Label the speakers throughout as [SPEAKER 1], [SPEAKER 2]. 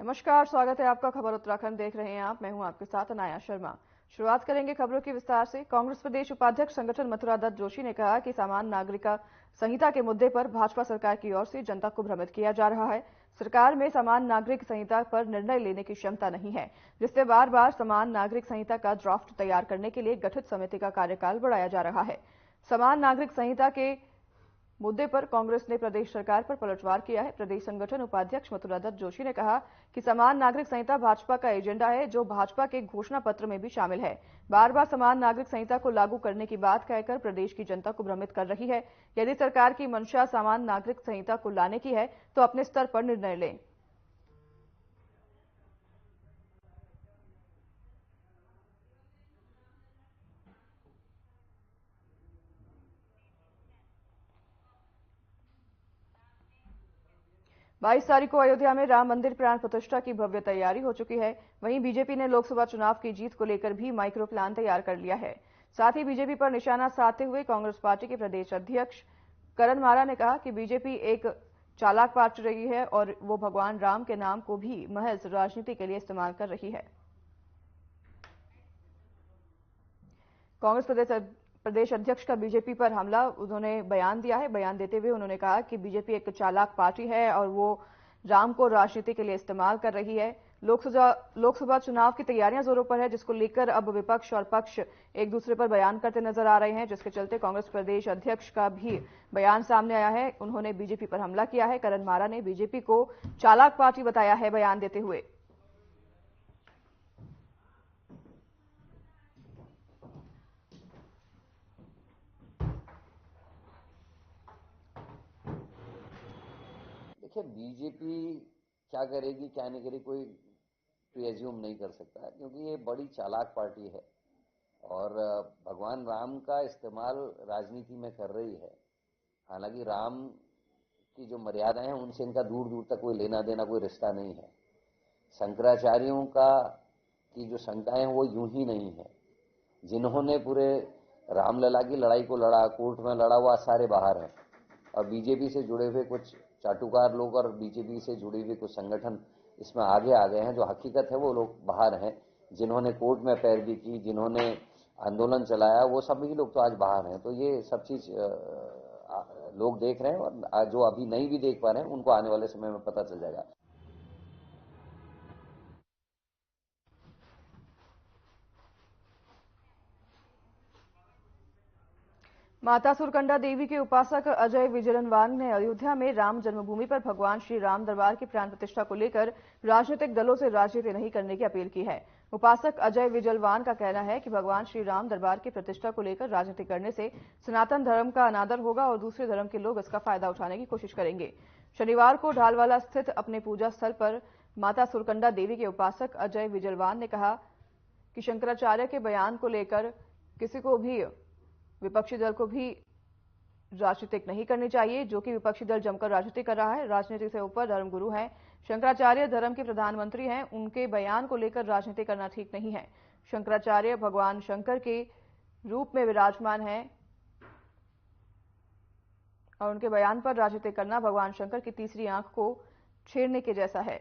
[SPEAKER 1] नमस्कार, स्वागत है आपका। खबर उत्तराखंड देख रहे हैं आप। मैं हूं आपके साथ अनाया शर्मा। शुरुआत करेंगे खबरों की विस्तार से। कांग्रेस प्रदेश उपाध्यक्ष संगठन मथुरा दत्त जोशी ने कहा कि सामान्य नागरिकता संहिता के मुद्दे पर भाजपा सरकार की ओर से जनता को भ्रमित किया जा रहा है। सरकार में सामान्य नागरिक संहिता पर निर्णय लेने की क्षमता नहीं है, जिससे बार बार सामान्य नागरिक संहिता का ड्राफ्ट तैयार करने के लिए गठित समिति का कार्यकाल बढ़ाया जा रहा है। सामान्य नागरिक संहिता के मुद्दे पर कांग्रेस ने प्रदेश सरकार पर पलटवार किया है। प्रदेश संगठन उपाध्यक्ष मथुरा दत्त जोशी ने कहा कि समान नागरिक संहिता भाजपा का एजेंडा है, जो भाजपा के घोषणा पत्र में भी शामिल है। बार बार समान नागरिक संहिता को लागू करने की बात कहकर प्रदेश की जनता को भ्रमित कर रही है। यदि सरकार की मंशा समान नागरिक संहिता को लाने की है तो अपने स्तर पर निर्णय लें। बाईस तारीख को अयोध्या में राम मंदिर प्राण प्रतिष्ठा की भव्य तैयारी हो चुकी है। वहीं बीजेपी ने लोकसभा चुनाव की जीत को लेकर भी माइक्रो प्लान तैयार कर लिया है। साथ ही बीजेपी पर निशाना साधते हुए कांग्रेस पार्टी के प्रदेश अध्यक्ष करण मारा ने कहा कि बीजेपी एक चालाक पार्टी रही है और वो भगवान राम के नाम को भी महज राजनीति के लिए इस्तेमाल कर रही है। कांग्रेस प्रदेश अध्यक्ष का बीजेपी पर हमला, उन्होंने बयान दिया है। बयान देते हुए उन्होंने कहा कि बीजेपी एक चालाक पार्टी है और वो राम को राजनीति के लिए इस्तेमाल कर रही है। लोकसभा चुनाव की तैयारियां जोरों पर है, जिसको लेकर अब विपक्ष और पक्ष एक दूसरे पर बयान करते नजर आ रहे हैं, जिसके चलते कांग्रेस प्रदेश अध्यक्ष का भी बयान सामने आया है। उन्होंने बीजेपी पर हमला किया है। करण मारा ने बीजेपी को चालाक पार्टी बताया है बयान देते हुए।
[SPEAKER 2] देखिए, बीजेपी क्या करेगी क्या नहीं करेगी कोई प्रिज्यूम नहीं कर सकता, क्योंकि ये बड़ी चालाक पार्टी है और भगवान राम का इस्तेमाल राजनीति में कर रही है। हालांकि राम की जो मर्यादाएं हैं उनसे इनका दूर दूर तक कोई लेना देना, कोई रिश्ता नहीं है। शंकराचार्यों का की जो शंकाएं हैं वो यूं ही नहीं है। जिन्होंने पूरे रामलला की लड़ाई को लड़ा, कोर्ट में लड़ा, हुआ सारे बाहर हैं। और बीजेपी से जुड़े हुए कुछ चाटुकार लोग और बीजेपी से जुड़े हुए कुछ संगठन इसमें आगे आ गए हैं। जो हकीकत है वो लोग बाहर हैं। जिन्होंने कोर्ट में पैरवी की, जिन्होंने आंदोलन चलाया, वो सभी लोग तो आज बाहर हैं। तो ये सब चीज लोग देख रहे हैं और जो अभी नहीं भी देख पा रहे हैं उनको आने वाले समय में पता चल जाएगा।
[SPEAKER 1] माता सुरकंडा देवी के उपासक अजय विजयवान ने अयोध्या में राम जन्मभूमि पर भगवान श्री राम दरबार की प्राण प्रतिष्ठा को लेकर राजनीतिक दलों से राजनीति नहीं करने की अपील की है। उपासक अजय विजयवान का कहना है कि भगवान श्री राम दरबार की प्रतिष्ठा को लेकर राजनीति करने से सनातन धर्म का अनादर होगा और दूसरे धर्म के लोग इसका फायदा उठाने की कोशिश करेंगे। शनिवार को ढालवाला स्थित अपने पूजा स्थल पर माता सुरकंडा देवी के उपासक अजय विजयवान ने कहा कि शंकराचार्य के बयान को लेकर किसी को भी, विपक्षी दल को भी राजनीतिक नहीं करनी चाहिए, जो कि विपक्षी दल जमकर राजनीति कर रहा है। राजनीति से ऊपर धर्मगुरु हैं, शंकराचार्य धर्म के प्रधानमंत्री हैं, उनके बयान को लेकर राजनीति करना ठीक नहीं है। शंकराचार्य भगवान शंकर के रूप में विराजमान हैं और उनके बयान पर राजनीति करना भगवान शंकर की तीसरी आंख को छेड़ने के जैसा है।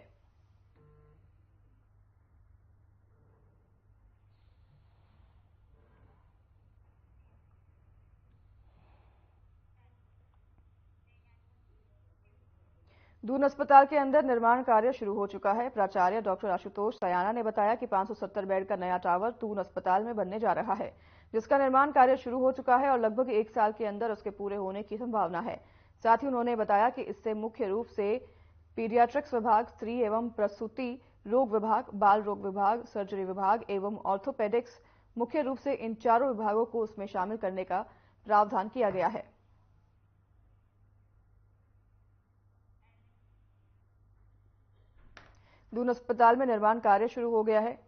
[SPEAKER 1] दून अस्पताल के अंदर निर्माण कार्य शुरू हो चुका है। प्राचार्य डॉक्टर आशुतोष सयाना ने बताया कि 570 बेड का नया टावर दून अस्पताल में बनने जा रहा है, जिसका निर्माण कार्य शुरू हो चुका है और लगभग 1 साल के अंदर उसके पूरे होने की संभावना है। साथ ही उन्होंने बताया कि इससे मुख्य रूप से पीडियाट्रिक्स विभाग, स्त्री एवं प्रसूति रोग विभाग, बाल रोग विभाग, सर्जरी विभाग एवं ऑर्थोपेडिक्स, मुख्य रूप से इन चारों विभागों को उसमें शामिल करने का प्रावधान किया गया है। दून अस्पताल में निर्माण कार्य शुरू हो गया है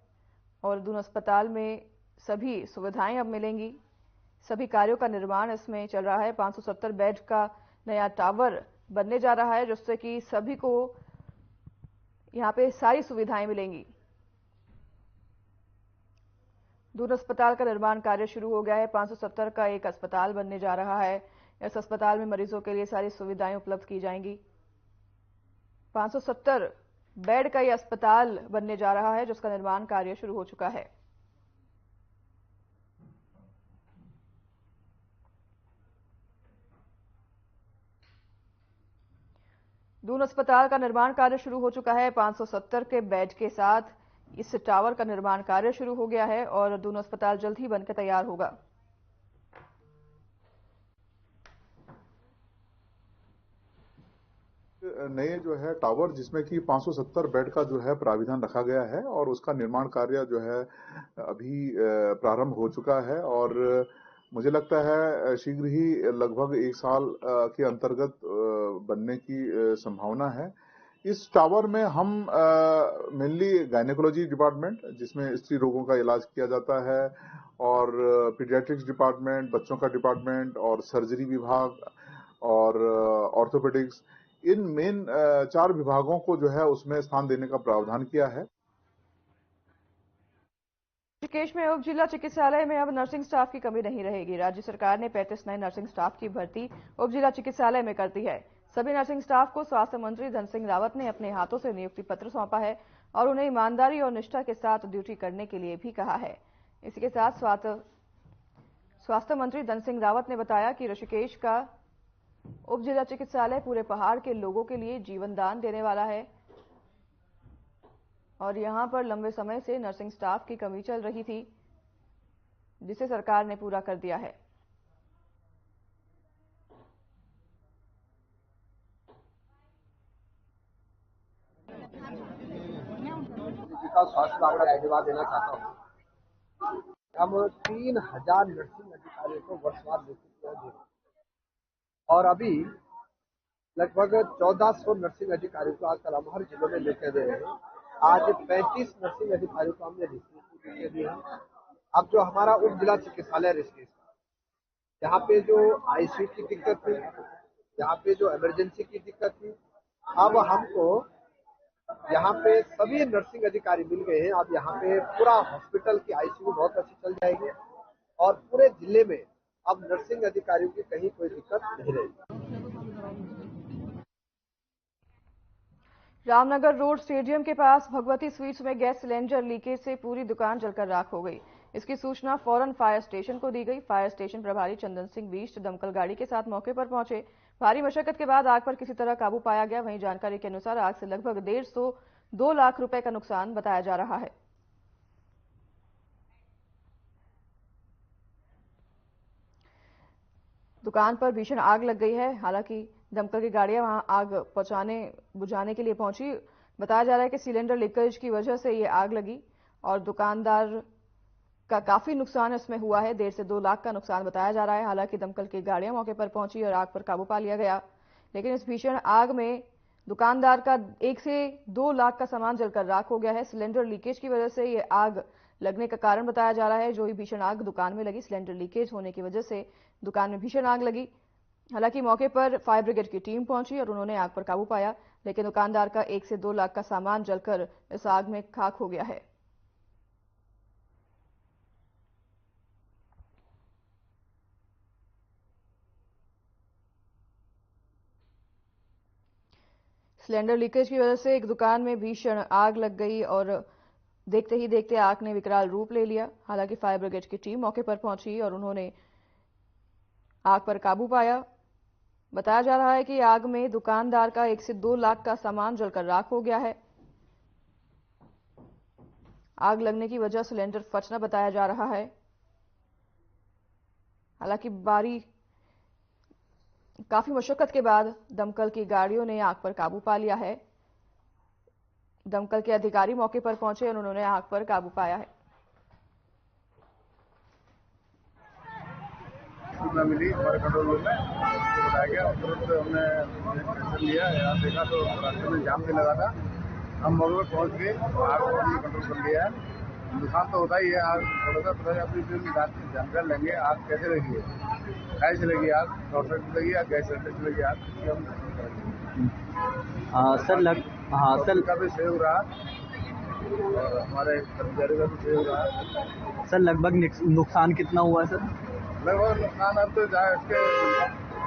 [SPEAKER 1] और दून अस्पताल में सभी सुविधाएं अब मिलेंगी। सभी कार्यों का निर्माण इसमें चल रहा है। 570 बेड का नया टावर बनने जा रहा है, जिससे कि सभी को यहां पे सारी सुविधाएं मिलेंगी। दून अस्पताल का निर्माण कार्य शुरू हो गया है। 570 का एक अस्पताल बनने जा रहा है। इस अस्पताल में मरीजों के लिए सारी सुविधाएं उपलब्ध की जाएंगी। 570 बेड का यह अस्पताल बनने जा रहा है, जिसका निर्माण कार्य शुरू हो चुका है। दून अस्पताल का निर्माण कार्य शुरू हो चुका है। 570 के बेड के साथ इस टावर का निर्माण कार्य शुरू हो गया है और दून अस्पताल जल्द ही बनकर तैयार होगा।
[SPEAKER 3] नए जो है टावर जिसमें कि 570 बेड का जो है प्राविधान रखा गया है और उसका निर्माण कार्य जो है अभी प्रारंभ हो चुका है और मुझे लगता है शीघ्र ही लगभग 1 साल के अंतर्गत बनने की संभावना है। इस टावर में हम मेनली गायनेकोलॉजी डिपार्टमेंट जिसमें स्त्री रोगों का इलाज किया जाता है और पीडियाट्रिक्स डिपार्टमेंट, बच्चों का डिपार्टमेंट और सर्जरी विभाग और ऑर्थोपेडिक्स, इन मेन 4 विभागों को जो है उसमें स्थान देने का प्रावधान किया है।
[SPEAKER 1] ऋषिकेश में उप जिला चिकित्सालय में अब नर्सिंग स्टाफ की कमी नहीं रहेगी। राज्य सरकार ने 35 नए नर्सिंग स्टाफ की भर्ती उप जिला चिकित्सालय में कर दी है। सभी नर्सिंग स्टाफ को स्वास्थ्य मंत्री धन सिंह रावत ने अपने हाथों से नियुक्ति पत्र सौंपा है और उन्हें ईमानदारी और निष्ठा के साथ ड्यूटी करने के लिए भी कहा है। इसी के साथ स्वास्थ्य मंत्री धन सिंह रावत ने बताया कि ऋषिकेश का उप जिला चिकित्सालय पूरे पहाड़ के लोगों के लिए जीवन दान देने वाला है और यहां पर लंबे समय से नर्सिंग स्टाफ की कमी चल रही थी, जिसे सरकार ने पूरा कर दिया है।
[SPEAKER 4] का स्वास्थ्य आंकड़ा धन्यवाद देना चाहता हूँ। हम 3000 नर्सिंग अधिकारियों को वर्षवार नियुक्त किया गया और अभी लगभग 1400 नर्सिंग अधिकारियों को आजकल हम हर जिलों में लेकर दे रहे हैं। आज 35 नर्सिंग अधिकारियों को हमने रिश्ते दिए हैं। अब जो हमारा उप जिला चिकित्सालय ऋषिकेश, यहाँ पे जो आईसीयू की दिक्कत थी, यहाँ पे जो इमरजेंसी की दिक्कत थी, अब हमको यहाँ पे सभी नर्सिंग अधिकारी मिल गए हैं। अब यहाँ पे पूरा हॉस्पिटल की आईसीयू बहुत अच्छी चल जाएगी और पूरे जिले में अब नर्सिंग अधिकारियों की कहीं कोई दिक्कत नहीं रहेगी।
[SPEAKER 1] रामनगर रोड स्टेडियम के पास भगवती स्वीट्स में गैस सिलेंडर लीकेज से पूरी दुकान जलकर राख हो गई। इसकी सूचना फौरन फायर स्टेशन को दी गई। फायर स्टेशन प्रभारी चंदन सिंह बीस्ट दमकल गाड़ी के साथ मौके पर पहुंचे। भारी मशक्कत के बाद आग पर किसी तरह काबू पाया गया। वहीं जानकारी के अनुसार आग से लगभग 1.5 लाख रुपए का नुकसान बताया जा रहा है। दुकान पर भीषण आग लग गई है। हालांकि दमकल की गाड़ियां वहां आग बुझाने के लिए पहुंची। बताया जा रहा है कि सिलेंडर लीकेज की वजह से ये आग लगी और दुकानदार का काफी नुकसान इसमें हुआ है। 1.5 से 2 लाख का नुकसान बताया जा रहा है। हालांकि दमकल की गाड़ियां मौके पर पहुंची और आग पर काबू पा लिया गया, लेकिन इस भीषण आग में दुकानदार का 1 से 2 लाख का सामान जलकर राख हो गया है। सिलेंडर लीकेज की वजह से ये आग लगने का कारण बताया जा रहा है। जो ही भीषण आग दुकान में लगी, सिलेंडर लीकेज होने की वजह से दुकान में भीषण आग लगी। हालांकि मौके पर फायर ब्रिगेड की टीम पहुंची और उन्होंने आग पर काबू पाया, लेकिन दुकानदार का 1 से 2 लाख का सामान जलकर इस आग में खाक हो गया है। सिलेंडर लीकेज की वजह से एक दुकान में भीषण आग लग गई और देखते ही देखते आग ने विकराल रूप ले लिया। हालांकि फायर ब्रिगेड की टीम मौके पर पहुंची और उन्होंने आग पर काबू पाया। बताया जा रहा है कि आग में दुकानदार का 1 से 2 लाख का सामान जलकर राख हो गया है। आग लगने की वजह सिलेंडर फटना बताया जा रहा है। हालांकि काफी मशक्कत के बाद दमकल की गाड़ियों ने आग पर काबू पा लिया है। दमकल के अधिकारी मौके पर पहुंचे और उन्होंने आग पर काबू पाया है।
[SPEAKER 5] सूचना मिली हमारे कंट्रोल रूम में, बताया गया और तुरंत हमने एक्शन लिया। यहाँ देखा तो रास्ते में जाम भी लगा था। हम मौके पर पहुंच गए, आग को हमने कंट्रोल कर लिया है। नुकसान तो होता ही है। आग थोड़ा सा पता अपनी जानकारी लेंगे आग कैसे लगी है, कैसे लगी आग, शॉर्ट सर्किट लगी या गैस सिलेंडर से लगी आग, हम सर का भी सहयोग रहा और हमारे कर्मचारियों का भी सहयोग रहा।
[SPEAKER 6] सर लगभग नुकसान कितना हुआ है सर?
[SPEAKER 5] लगभग नुकसान अब तो इसके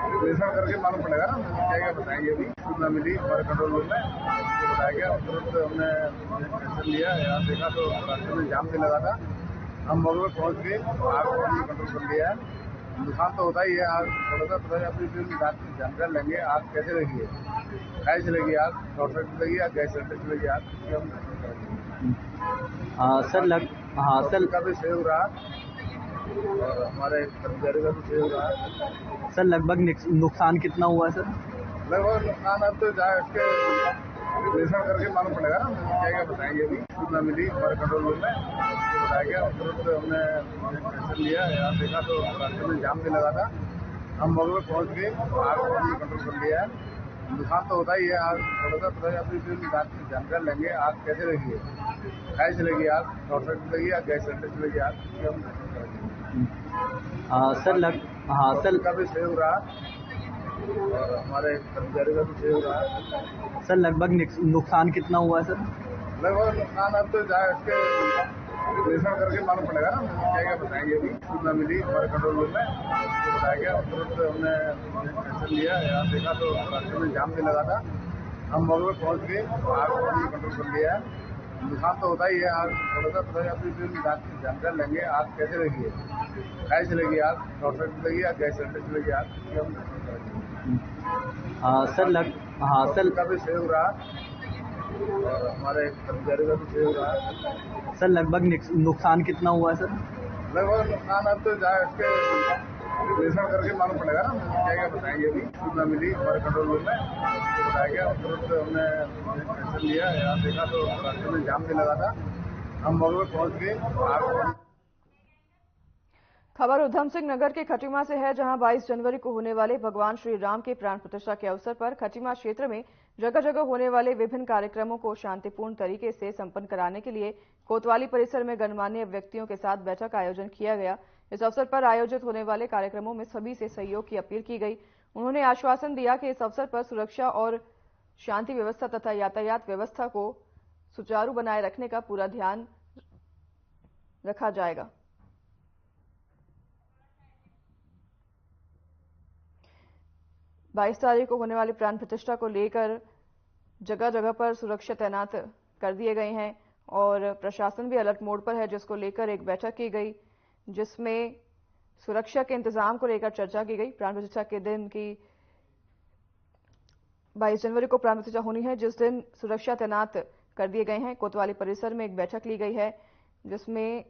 [SPEAKER 5] विश्लेषण करके मालूम पड़ेगा ना, क्या क्या बताएंगे अभी। सूचना मिली हमारे कंट्रोल रूम में, बताया गया, तुरंत हमने एक्शन लिया। यहाँ देखा तो रास्ते में जाम भी लगा था, हम मौके पर पहुंच गए, आग को हमने कंट्रोल कर लिया है। नुकसान तो होता ही है, आग थोड़ा सा पता अपनी जानकारी लेंगे आग कैसे लगी है, कैसे चलेगी आग, शॉर्ट सर्किट लगी या गैस सिलेंडर चलेगी आग, हम सर का भी सहयोग रहा और हमारे कर्मचारी का भी सहयोग रहा।
[SPEAKER 6] सर लगभग नुकसान कितना हुआ सर?
[SPEAKER 5] लगभग नुकसान अब तो जाए इसके विश्लेषण करके मालूम पड़ेगा ना, क्या क्या बताएंगे अभी। सूचना मिली हमारे कंट्रोल रूम में, बताया गया, तुरंत हमने एक्शन लिया। यहाँ देखा तो रास्ते में जाम भी लगा था, हम मौके पर पहुंच गए, आग को हमने कंट्रोल कर लिया है। नुकसान तो होता ही है, आग थोड़ा सा पता अपनी जानकारी लेंगे आग कैसे लगी है, कैसे चलेगी आग, शॉर्ट सर्किट लगी या गैस सिलेंडर चलेगी आग, हम सर का भी सहयोग रहा और हमारे कर्मचारी का भी सहयोग रहा।
[SPEAKER 6] सर लगभग नुकसान कितना हुआ सर?
[SPEAKER 5] लगभग नुकसान अब तो जाए इसके विश्लेषण करके मालूम पड़ेगा ना, क्या क्या बताएंगे अभी। सूचना मिली हमारे कंट्रोल रूम में, बताया गया, तुरंत हमने एक्शन लिया। यहाँ देखा तो रास्ते में जाम भी लगा था, हम मौके पर पहुंच गए, आग को हमने कंट्रोल कर लिया है। नुकसान तो होता ही है, आग थोड़ा सा पता अपनी जानकारी लेंगे आग कैसे लगी है, कैसे चलेगी आग, शॉर्ट सर्किट लगी या गैस सिलेंडर चलेगी आग, हम सर का भी सहयोग रहा और हमारे कर्मचारी का भी सहयोग रहा।
[SPEAKER 6] सर लगभग नुकसान कितना हुआ सर?
[SPEAKER 5] लगभग नुकसान अब तो जाए इसके विश्लेषण करके मालूम पड़ेगा ना, क्या क्या बताएंगे अभी। सूचना मिली हमारे कंट्रोल रूम में, बताया गया, तुरंत हमने एक्शन लिया। यहाँ देखा तो रास्ते में जाम भी लगा था, हम मौके पर पहुंच गए, आग को।
[SPEAKER 1] खबर उधम सिंह नगर के खटीमा से है, जहां 22 जनवरी को होने वाले भगवान श्री राम के प्राण प्रतिष्ठा के अवसर पर खटीमा क्षेत्र में जगह जगह होने वाले विभिन्न कार्यक्रमों को शांतिपूर्ण तरीके से संपन्न कराने के लिए कोतवाली परिसर में गणमान्य व्यक्तियों के साथ बैठक का आयोजन किया गया। इस अवसर पर आयोजित होने वाले कार्यक्रमों में सभी से सहयोग की अपील की गई। उन्होंने आश्वासन दिया कि इस अवसर पर सुरक्षा और शांति व्यवस्था तथा यातायात व्यवस्था को सुचारू बनाए रखने का पूरा ध्यान रखा जाएगा। बाईस तारीख को होने वाली प्राण प्रतिष्ठा को लेकर जगह जगह पर सुरक्षा तैनात कर दिए गए हैं और प्रशासन भी अलर्ट मोड पर है, जिसको लेकर एक बैठक की गई जिसमें सुरक्षा के इंतजाम को लेकर चर्चा की गई। प्राण प्रतिष्ठा के दिन की 22 जनवरी को प्राण प्रतिष्ठा होनी है, जिस दिन सुरक्षा तैनात कर दिए गए हैं। कोतवाली परिसर में एक बैठक ली गई है जिसमें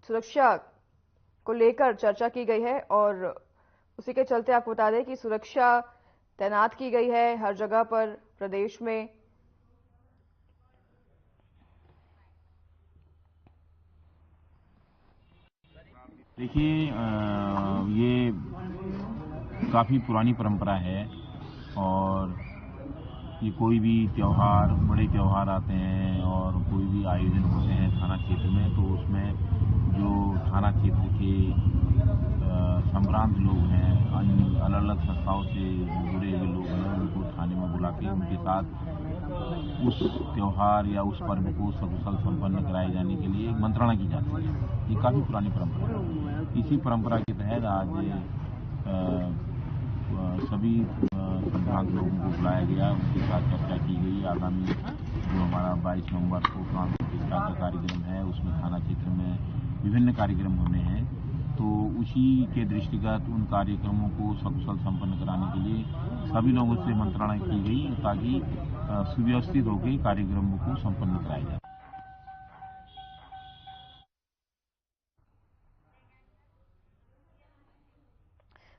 [SPEAKER 1] सुरक्षा को लेकर चर्चा की गई है और उसी के चलते आपको बता दें कि सुरक्षा तैनात की गई है हर जगह पर प्रदेश में।
[SPEAKER 7] देखिए, ये काफ़ी पुरानी परंपरा है और ये कोई भी त्यौहार, बड़े त्यौहार आते हैं और कोई भी आयोजन होते हैं थाना क्षेत्र में, तो उसमें जो थाना क्षेत्र के संभ्रांत लोग हैं, अन्य अलग अलग संस्थाओं से जुड़े हुए लोग हैं, उनको थाने में बुला के उनके साथ उस त्यौहार या उस पर्व को सकुशल संपन्न कराए जाने के लिए मंत्रणा की जाती है। ये काफ़ी पुरानी परंपरा है। इसी परंपरा के तहत आज सभी संभ्रांत लोगों को बुलाया गया, उनके साथ चर्चा की गई। आगामी जो हमारा 22 नवंबर को प्राण प्रतिष्ठा का कार्यक्रम है, उसमें थाना क्षेत्र में विभिन्न कार्यक्रम होने हैं, तो उसी के दृष्टिगत उन कार्यक्रमों को सकुशल संपन्न कराने के लिए सभी लोगों से मंत्रणा की गई ताकि सुव्यवस्थित होकर कार्यक्रमों को संपन्न कराया जाए।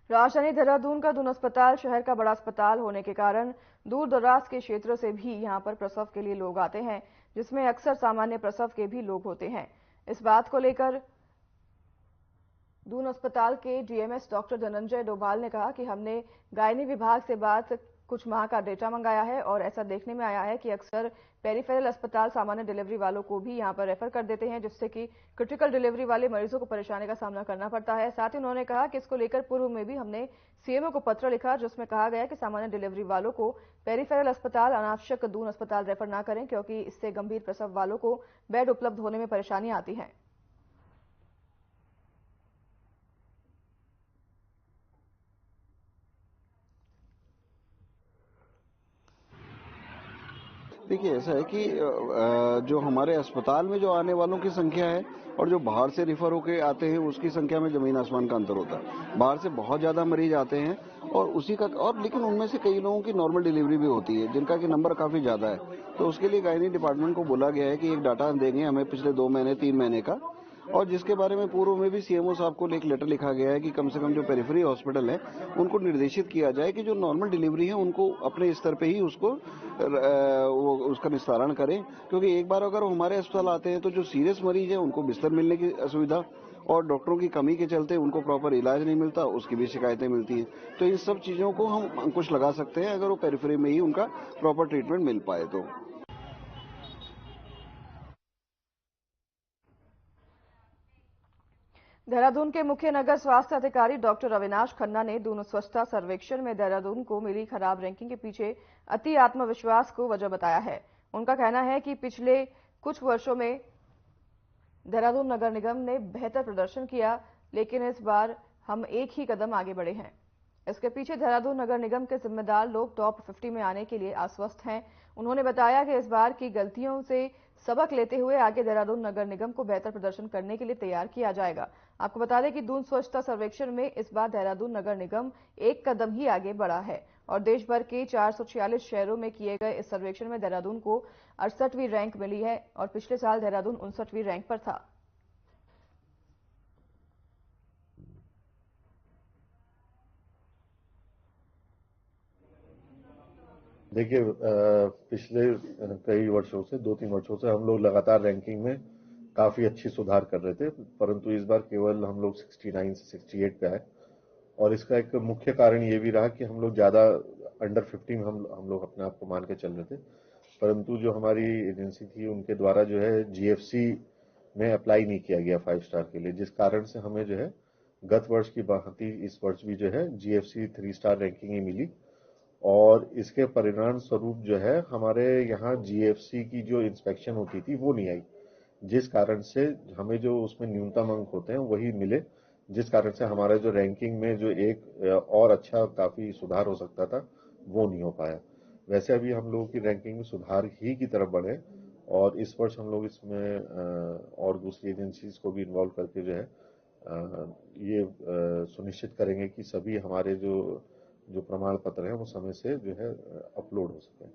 [SPEAKER 1] राजधानी देहरादून का दून अस्पताल शहर का बड़ा अस्पताल होने के कारण दूर दराज के क्षेत्रों से भी यहां पर प्रसव के लिए लोग आते हैं, जिसमें अक्सर सामान्य प्रसव के भी लोग होते हैं। इस बात को लेकर दून अस्पताल के डीएमएस डॉक्टर धनंजय डोभाल ने कहा कि हमने गायनी विभाग से बात कुछ माह का डेटा मंगाया है और ऐसा देखने में आया है कि अक्सर पेरिफेरल अस्पताल सामान्य डिलीवरी वालों को भी यहां पर रेफर कर देते हैं, जिससे कि क्रिटिकल डिलीवरी वाले मरीजों को परेशानी का सामना करना पड़ता है। साथ ही उन्होंने कहा कि इसको लेकर पूर्व में भी हमने सीएमओ को पत्र लिखा, जिसमें कहा गया कि सामान्य डिलीवरी वालों को पेरिफेरल अस्पताल अनावश्यक दून अस्पताल रेफर न करें, क्योंकि इससे गंभीर प्रसव वालों को बेड उपलब्ध होने में परेशानी आती है।
[SPEAKER 8] देखिए ऐसा है कि जो हमारे अस्पताल में जो आने वालों की संख्या है और जो बाहर से रिफर होके आते हैं उसकी संख्या में जमीन आसमान का अंतर होता है। बाहर से बहुत ज्यादा मरीज आते हैं और लेकिन उनमें से कई लोगों की नॉर्मल डिलीवरी भी होती है जिनका कि नंबर काफी ज्यादा है। तो उसके लिए गायनी डिपार्टमेंट को बोला गया है कि एक डाटा देंगे हमें पिछले 2 महीने 3 महीने का, और जिसके बारे में पूर्व में भी सीएमओ साहब को एक लेटर लिखा गया है कि कम से कम जो पेरिफेरी हॉस्पिटल है उनको निर्देशित किया जाए कि जो नॉर्मल डिलीवरी है उनको अपने स्तर पे ही उसका निस्तारण करें। क्योंकि एक बार अगर वो हमारे अस्पताल आते हैं तो जो सीरियस मरीज है उनको बिस्तर मिलने की असुविधा और डॉक्टरों की कमी के चलते उनको प्रॉपर इलाज नहीं मिलता, उसकी भी शिकायतें मिलती हैं। तो इन सब चीजों को हम अंकुश लगा सकते हैं अगर वो पेरिफेरी में ही उनका प्रॉपर ट्रीटमेंट मिल पाए तो।
[SPEAKER 1] देहरादून के मुख्य नगर स्वास्थ्य अधिकारी डॉक्टर अविनाश खन्ना ने दून स्वच्छता सर्वेक्षण में देहरादून को मिली खराब रैंकिंग के पीछे अति आत्मविश्वास को वजह बताया है। उनका कहना है कि पिछले कुछ वर्षों में देहरादून नगर निगम ने बेहतर प्रदर्शन किया, लेकिन इस बार हम एक ही कदम आगे बढ़े हैं। इसके पीछे देहरादून नगर निगम के जिम्मेदार लोग टॉप 50 में आने के लिए आश्वस्त हैं। उन्होंने बताया कि इस बार की गलतियों से सबक लेते हुए आगे देहरादून नगर निगम को बेहतर प्रदर्शन करने के लिए तैयार किया जाएगा। आपको बता दें कि दून स्वच्छता सर्वेक्षण में इस बार देहरादून नगर निगम एक कदम ही आगे बढ़ा है और देश भर के 446 शहरों में किए गए इस सर्वेक्षण में देहरादून को 68वीं रैंक मिली है और पिछले साल देहरादून 59वीं रैंक पर था।
[SPEAKER 9] देखिए पिछले कई वर्षों से 2-3 वर्षों से हम लोग लगातार रैंकिंग में काफी अच्छी सुधार कर रहे थे, परंतु इस बार केवल हम लोग 69 से 68 पे आए। और इसका एक मुख्य कारण ये भी रहा कि हम लोग ज्यादा अंडर 50 में हम लोग अपने आप को मान के चल रहे थे, परंतु जो हमारी एजेंसी थी उनके द्वारा जो है जीएफसी में अप्लाई नहीं किया गया 5 स्टार के लिए, जिस कारण से हमें जो है गत वर्ष की भांति इस वर्ष भी जो है जीएफसी 3 स्टार रैंकिंग ही मिली। और इसके परिणाम स्वरूप जो है हमारे यहाँ जीएफसी की जो इंस्पेक्शन होती थी वो नहीं आई, जिस कारण से हमें जो उसमें न्यूनतम अंक होते हैं वही मिले, जिस कारण से हमारा जो रैंकिंग में जो एक और अच्छा काफी सुधार हो सकता था वो नहीं हो पाया। वैसे अभी हम लोगों की रैंकिंग में सुधार ही की तरफ बढ़े और इस वर्ष हम लोग इसमें और दूसरी एजेंसीज को भी इन्वॉल्व करके जो है ये सुनिश्चित करेंगे कि सभी हमारे जो प्रमाण पत्र है वो समय से जो है अपलोड हो सके।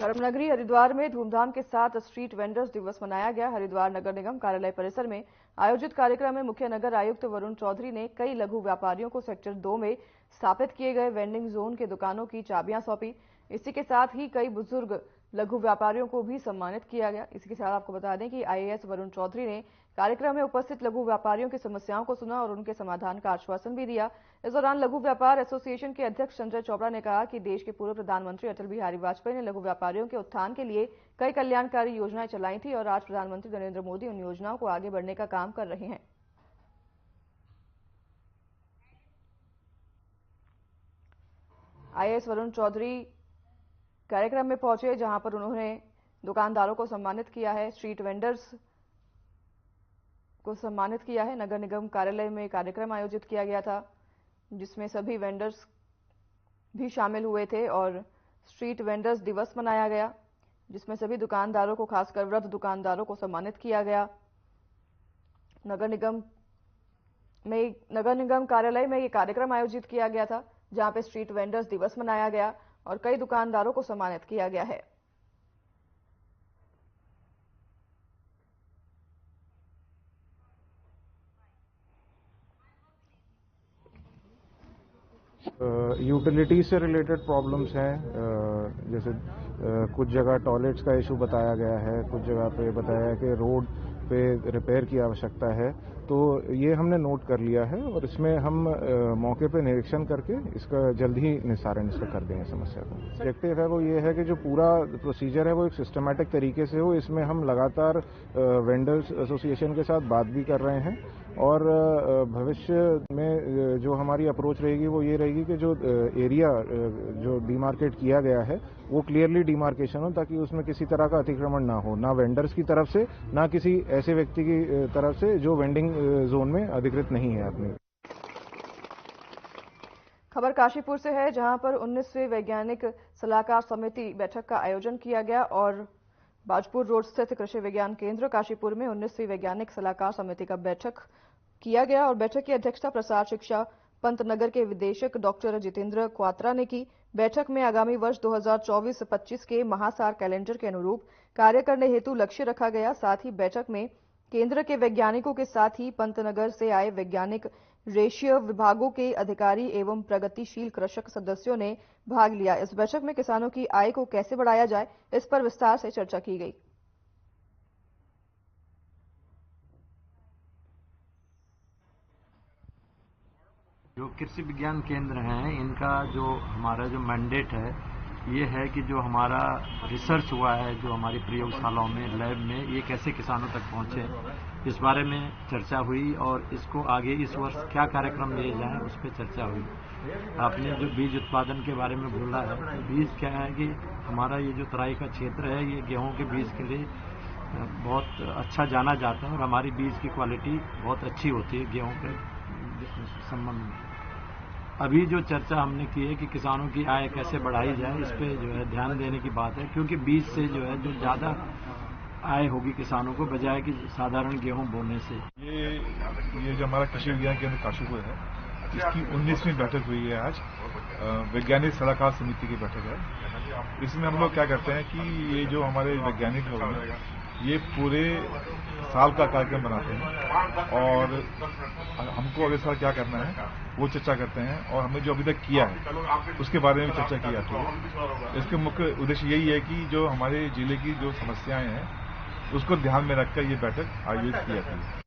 [SPEAKER 1] धर्मनगरी हरिद्वार में धूमधाम के साथ स्ट्रीट वेंडर्स दिवस मनाया गया। हरिद्वार नगर निगम कार्यालय परिसर में आयोजित कार्यक्रम में मुख्य नगर आयुक्त वरुण चौधरी ने कई लघु व्यापारियों को सेक्टर 2 में स्थापित किए गए वेंडिंग जोन के दुकानों की चाबियां सौंपी। इसी के साथ ही कई बुजुर्ग लघु व्यापारियों को भी सम्मानित किया गया। इसी के साथ आपको बता दें कि आईएएस वरुण चौधरी ने कार्यक्रम में उपस्थित लघु व्यापारियों की समस्याओं को सुना और उनके समाधान का आश्वासन भी दिया। इस दौरान लघु व्यापार एसोसिएशन के अध्यक्ष संजय चोपड़ा ने कहा कि देश के पूर्व प्रधानमंत्री अटल बिहारी वाजपेयी ने लघु व्यापारियों के उत्थान के लिए कई कल्याणकारी योजनाएं चलाई थी और आज प्रधानमंत्री नरेंद्र मोदी उन योजनाओं को आगे बढ़ने का काम कर रहे हैं। आईएएस वरुण चौधरी कार्यक्रम में पहुंचे जहां पर उन्होंने दुकानदारों को सम्मानित किया है, स्ट्रीट वेंडर्स को सम्मानित किया है। नगर निगम कार्यालय में कार्यक्रम आयोजित किया गया था जिसमें सभी वेंडर्स भी शामिल हुए थे और स्ट्रीट वेंडर्स दिवस मनाया गया जिसमें सभी दुकानदारों को, खासकर वृद्ध दुकानदारों को सम्मानित किया गया। नगर निगम कार्यालय में ये कार्यक्रम आयोजित किया गया था जहां पे स्ट्रीट वेंडर्स दिवस मनाया गया और कई दुकानदारों को सम्मानित किया गया है।
[SPEAKER 10] यूटिलिटी से रिलेटेड प्रॉब्लम्स हैं, जैसे कुछ जगह टॉयलेट्स का इशू बताया गया है, कुछ जगह पे बताया है कि रोड पे रिपेयर की आवश्यकता है, तो ये हमने नोट कर लिया है और इसमें हम मौके पे निरीक्षण करके इसका जल्द ही निस्तारण इसका कर देंगे समस्या को। ऑब्जेक्टिव है वो ये है कि जो पूरा प्रोसीजर है वो एक सिस्टमैटिक तरीके से हो। इसमें हम लगातार वेंडर्स एसोसिएशन के साथ बात भी कर रहे हैं और भविष्य में जो हमारी अप्रोच रहेगी वो ये रहेगी कि जो एरिया जो डिमार्केट किया गया है वो क्लियरली डिमार्केशन हो ताकि उसमें किसी तरह का अतिक्रमण ना हो, ना वेंडर्स की तरफ से ना किसी ऐसे व्यक्ति की तरफ से जो वेंडिंग जोन में अधिकृत नहीं है अपनी।
[SPEAKER 1] खबर काशीपुर से है, जहां पर 19वीं वैज्ञानिक सलाहकार समिति बैठक का आयोजन किया गया और बाजपुर रोड स्थित कृषि विज्ञान केंद्र काशीपुर में 19वीं वैज्ञानिक सलाहकार समिति का बैठक किया गया और बैठक की अध्यक्षता प्रसार शिक्षा पंतनगर के विदेशक डॉक्टर जितेंद्र क्वात्रा ने की। बैठक में आगामी वर्ष 2024-25 के महासार कैलेंडर के अनुरूप कार्य करने हेतु लक्ष्य रखा गया। साथ ही बैठक में केंद्र के वैज्ञानिकों के साथ ही पंतनगर से आए वैज्ञानिक, रेशीय विभागों के अधिकारी एवं प्रगतिशील कृषक सदस्यों ने भाग लिया। इस बैठक में किसानों की आय को कैसे बढ़ाया जाए, इस पर विस्तार से चर्चा की गई।
[SPEAKER 11] जो कृषि विज्ञान केंद्र हैं, इनका जो हमारा जो मैंडेट है, ये है कि जो हमारा रिसर्च हुआ है, जो हमारी प्रयोगशालाओं में, लैब में, ये कैसे किसानों तक पहुंचे, इस बारे में चर्चा हुई और इसको आगे इस वर्ष क्या कार्यक्रम लिए जाए, उस पर चर्चा हुई। आपने जो बीज उत्पादन के बारे में बोला है, बीज क्या है कि हमारा ये जो तराई का क्षेत्र है, ये गेहूं के बीज के लिए बहुत अच्छा जाना जाता है और हमारी बीज की क्वालिटी बहुत अच्छी होती है गेहूं के संबंध में। अभी जो चर्चा हमने की है कि किसानों की आय कैसे बढ़ाई जाए, इस पे जो है ध्यान देने की बात है, क्योंकि बीज से जो है जो ज़्यादा आय होगी किसानों को, बजाय कि साधारण गेहूं बोने से।
[SPEAKER 3] ये जो हमारा कृषि विज्ञान केंद्र काशीपुर है, इसकी 19वीं बैठक हुई है आज। वैज्ञानिक सलाहकार समिति की बैठक है। इसमें हम लोग क्या करते हैं कि ये जो हमारे वैज्ञानिक लोग हैं, ये पूरे साल का कार्यक्रम बनाते हैं और हमको अगले साल क्या करना है वो चर्चा करते हैं और हमने जो अभी तक किया है उसके बारे में भी चर्चा की जाती है। इसके मुख्य उद्देश्य यही है कि जो हमारे जिले की जो समस्याएं हैं उसको ध्यान में रखकर ये बैठक आयोजित की जाती है।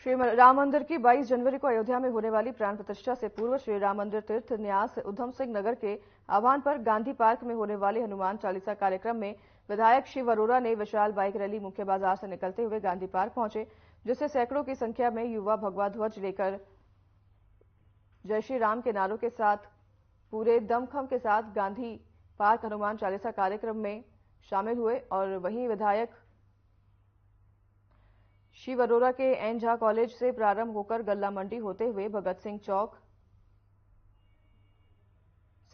[SPEAKER 1] श्री राम मंदिर की 22 जनवरी को अयोध्या में होने वाली प्राण प्रतिष्ठा से पूर्व श्री राम मंदिर तीर्थ न्यास उधम सिंह नगर के आह्वान पर गांधी पार्क में होने वाले हनुमान चालीसा कार्यक्रम में विधायक शिव अरोड़ा ने विशाल बाइक रैली मुख्य बाजार से निकलते हुए गांधी पार्क पहुंचे, जिससे सैकड़ों की संख्या में युवा भगवा ध्वज लेकर जय श्री राम के नारों के साथ पूरे दमखम के साथ गांधी पार्क हनुमान चालीसा कार्यक्रम में शामिल हुए। और वहीं विधायक शिव अरोड़ा के एन झा कॉलेज से प्रारंभ होकर गल्ला मंडी होते हुए भगत सिंह चौक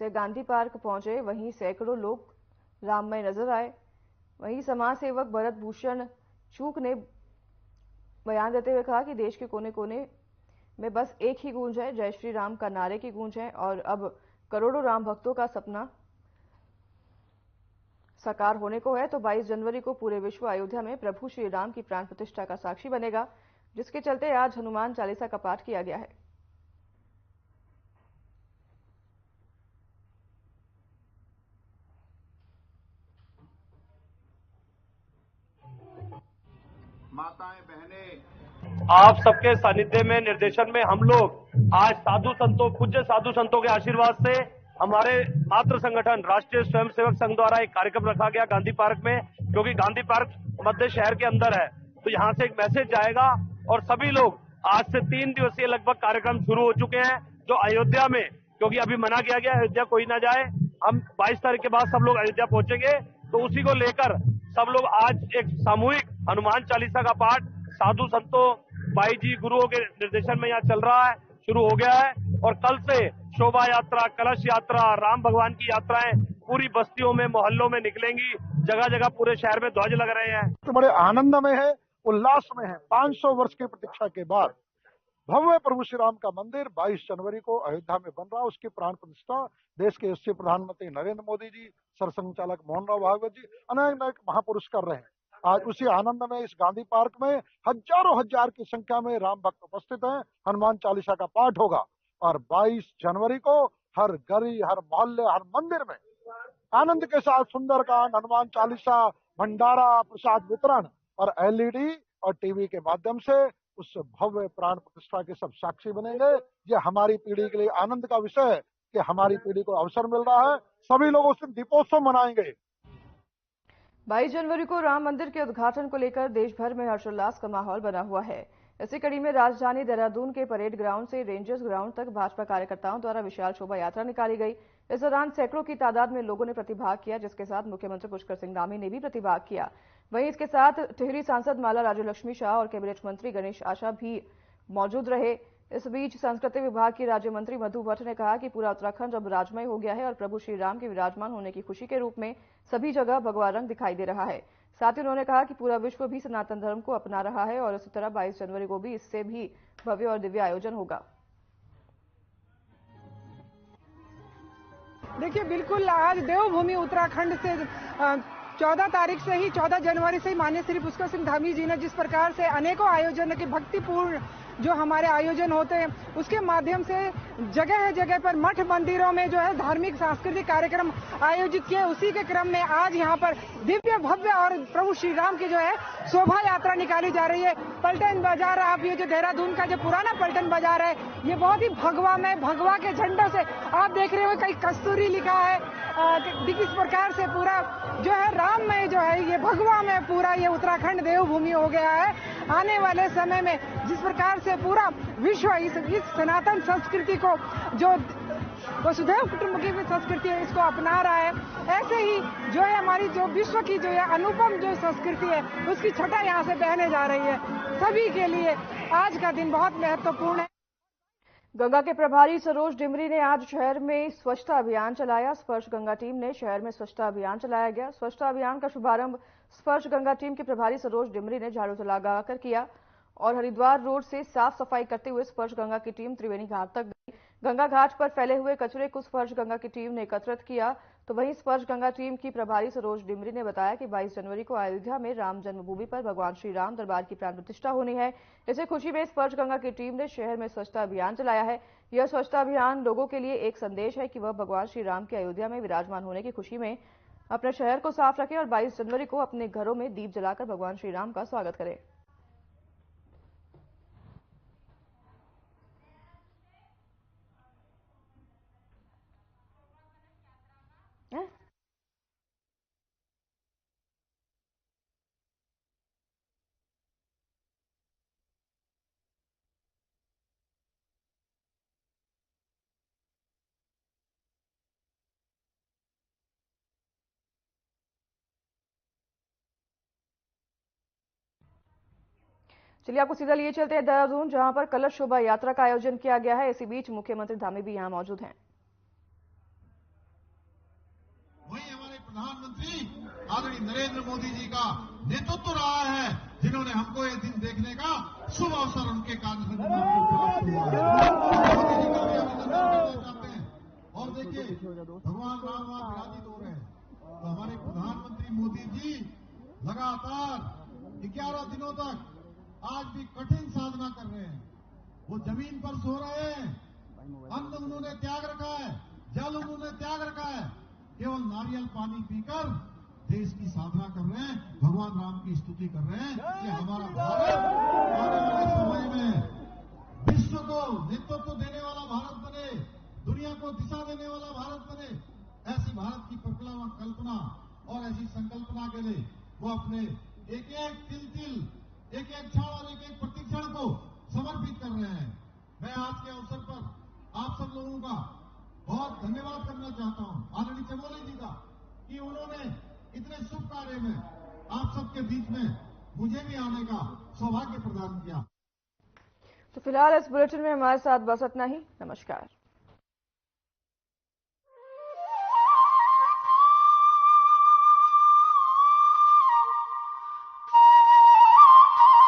[SPEAKER 1] से गांधी पार्क पहुंचे। वहीं सैकड़ों लोग राममय नजर आए। वहीं समाज सेवक भरत भूषण चूक ने बयान देते हुए कहा कि देश के कोने कोने में बस एक ही गूंज है, जय श्री राम का नारे की गूंज है और अब करोड़ों राम भक्तों का सपना साकार होने को है। तो 22 जनवरी को पूरे विश्व अयोध्या में प्रभु श्री राम की प्राण प्रतिष्ठा का साक्षी बनेगा, जिसके चलते आज हनुमान चालीसा का पाठ किया गया है।
[SPEAKER 5] माताएं, बहनें,
[SPEAKER 12] आप सबके सानिध्य में, निर्देशन में हम लोग आज साधु संतों, पूज्य साधु संतों के आशीर्वाद से हमारे मातृ संगठन राष्ट्रीय स्वयंसेवक संघ द्वारा एक कार्यक्रम रखा गया गांधी पार्क में, क्योंकि गांधी पार्क मध्य शहर के अंदर है, तो यहाँ से एक मैसेज जाएगा और सभी लोग आज से 3 दिवसीय लगभग कार्यक्रम शुरू हो चुके हैं, जो अयोध्या में, क्योंकि अभी मना किया गया अयोध्या कोई ना जाए, हम 22 तारीख के बाद सब लोग अयोध्या पहुंचेंगे, तो उसी को लेकर सब लोग आज एक सामूहिक हनुमान चालीसा का पाठ साधु संतों, भाई जी, गुरुओं के निर्देशन में यहाँ चल रहा है, शुरू हो गया है। और कल से शोभा यात्रा, कलश यात्रा, राम भगवान की यात्राएं पूरी बस्तियों में, मोहल्लों में निकलेंगी, जगह जगह पूरे शहर में ध्वज लग रहे हैं।
[SPEAKER 13] तो बड़े आनंद में है, उल्लास में है। 500 वर्ष की प्रतीक्षा के बाद भव्य प्रभु श्री राम का मंदिर 22 जनवरी को अयोध्या में बन रहा है। उसकी प्राण प्रतिष्ठा देश के यशस्वी प्रधानमंत्री नरेंद्र मोदी जी, सरसंघचालक मोहन राव भागवत जी, अनेक महापुरुष कर रहे हैं। आज उसी आनंद में इस गांधी पार्क में हजारों हजार की संख्या में राम भक्त उपस्थित हैं। हनुमान चालीसा का पाठ होगा और 22 जनवरी को हर गली, हर मोहल्ले, हर मंदिर में आनंद के साथ सुंदरकांड, हनुमान चालीसा, भंडारा, प्रसाद वितरण और एलईडी और टीवी के माध्यम से उस भव्य प्राण प्रतिष्ठा के सब साक्षी बनेंगे। ये हमारी पीढ़ी के लिए आनंद का विषय है कि हमारी पीढ़ी को अवसर मिल रहा है। सभी लोग उस दिन दीपोत्सव मनाएंगे।
[SPEAKER 1] 22 जनवरी को राम मंदिर के उद्घाटन को लेकर देश भर में हर्षोल्लास का माहौल बना हुआ है। इसी कड़ी में राजधानी देहरादून के परेड ग्राउंड से रेंजर्स ग्राउंड तक भाजपा कार्यकर्ताओं द्वारा विशाल शोभा यात्रा निकाली गई। इस दौरान सैकड़ों की तादाद में लोगों ने प्रतिभाग किया, जिसके साथ मुख्यमंत्री पुष्कर सिंह धामी ने भी प्रतिभाग किया। वहीं इसके साथ टिहरी सांसद माला राज्यलक्ष्मी शाह और कैबिनेट मंत्री गणेश आशा भी मौजूद रहे। इस बीच संस्कृति विभाग की राज्य मंत्री मधु भट्ट ने कहा कि पूरा उत्तराखंड अब राजमय हो गया है और प्रभु श्री राम के विराजमान होने की खुशी के रूप में सभी जगह भगवा रंग दिखाई दे रहा है। साथ ही उन्होंने कहा कि पूरा विश्व भी सनातन धर्म को अपना रहा है और इसी तरह 22 जनवरी को भी इससे भी भव्य और दिव्य आयोजन होगा।
[SPEAKER 14] देखिए, बिल्कुल आज देवभूमि उत्तराखंड से 14 तारीख से ही 14 जनवरी से ही माननीय श्री पुष्कर सिंह धामी जी ने जिस प्रकार से अनेकों आयोजनों के भक्तिपूर्ण जो हमारे आयोजन होते हैं उसके माध्यम से जगह जगह पर मठ मंदिरों में जो है धार्मिक सांस्कृतिक कार्यक्रम आयोजित किए। उसी के क्रम में आज यहाँ पर दिव्य भव्य और प्रभु श्री राम की जो है शोभा यात्रा निकाली जा रही है। पलटन बाजार, आप ये जो देहरादून का जो पुराना पलटन बाजार है, ये बहुत ही भगवा में भगवा के झंडों से आप देख रहे हो, कहीं कस्तूरी लिखा है। किस प्रकार से पूरा जो है राम में जो है ये भगवा में पूरा ये उत्तराखंड देवभूमि हो गया है। आने वाले समय में जिस प्रकार से पूरा विश्व इस सनातन संस्कृति को जो वसुधैव कुटुंबकम की संस्कृति है इसको अपना रहा है, ऐसे ही जो है हमारी जो विश्व की जो है अनुपम जो संस्कृति है उसकी छटा यहाँ से बहने जा रही है। सभी के लिए आज का दिन बहुत महत्वपूर्ण है।
[SPEAKER 1] गंगा के प्रभारी सरोज डिमरी ने आज शहर में स्वच्छता अभियान चलाया। स्पर्श गंगा टीम ने शहर में स्वच्छता अभियान चलाया गया। स्वच्छता अभियान का शुभारंभ स्पर्श गंगा टीम के प्रभारी सरोज डिमरी ने झाड़ू लगाकर किया और हरिद्वार रोड से साफ सफाई करते हुए स्पर्श गंगा की टीम त्रिवेणी घाट तक गई। गंगा घाट पर फैले हुए कचरे को स्पर्श गंगा की टीम ने एकत्रित किया। तो वहीं स्पर्श गंगा टीम की प्रभारी सरोज डिमरी ने बताया कि 22 जनवरी को अयोध्या में राम जन्मभूमि पर भगवान श्री राम दरबार की प्राण प्रतिष्ठा होनी है। इसी खुशी में स्पर्श गंगा की टीम ने शहर में स्वच्छता अभियान चलाया है। यह स्वच्छता अभियान लोगों के लिए एक संदेश है कि वह भगवान श्री राम के अयोध्या में विराजमान होने की खुशी में अपने शहर को साफ रखें और 22 जनवरी को अपने घरों में दीप जलाकर भगवान श्री राम का स्वागत करें। चलिए आपको सीधा लिए चलते हैं देहरादून, जहां पर कलश शोभा यात्रा का आयोजन किया गया है। इसी बीच मुख्यमंत्री धामी भी यहां मौजूद हैं।
[SPEAKER 15] वही हमारे प्रधानमंत्री आदरणीय नरेंद्र मोदी जी का नेतृत्व रहा है, जिन्होंने हमको ये दिन देखने का शुभ अवसर उनके कार्य से प्राप्त हुआ है। मोदी जी का भी अभिनंदन करना चाहते हैं। और देखिए, भगवान राम वहां विराजित हो रहे हैं, तो हमारे प्रधानमंत्री मोदी जी लगातार 11 दिनों तक आज भी कठिन साधना कर रहे हैं। वो जमीन पर सो रहे हैं, अन्न उन्होंने त्याग रखा है, जल उन्होंने त्याग रखा है, केवल नारियल पानी पीकर देश की साधना कर रहे हैं, भगवान राम की स्तुति कर रहे हैं कि हमारा भारत आने वाले समय में विश्व को नेतृत्व देने वाला भारत बने, दुनिया को दिशा देने वाला भारत बने। ऐसी भारत की कल्पना और ऐसी संकल्पना के लिए वो अपने एक एक तिल एक एक क्षण और एक एक प्रतिक्षण को समर्पित कर रहे हैं। मैं आज के अवसर पर आप सब लोगों का बहुत धन्यवाद करना चाहता हूं, आदरणीय चमोली जी का, कि उन्होंने इतने शुभ कार्य में आप सबके बीच में मुझे भी आने का सौभाग्य प्रदान किया।
[SPEAKER 1] तो फिलहाल इस बुलेटिन में हमारे साथ बस इतना ही। नमस्कार।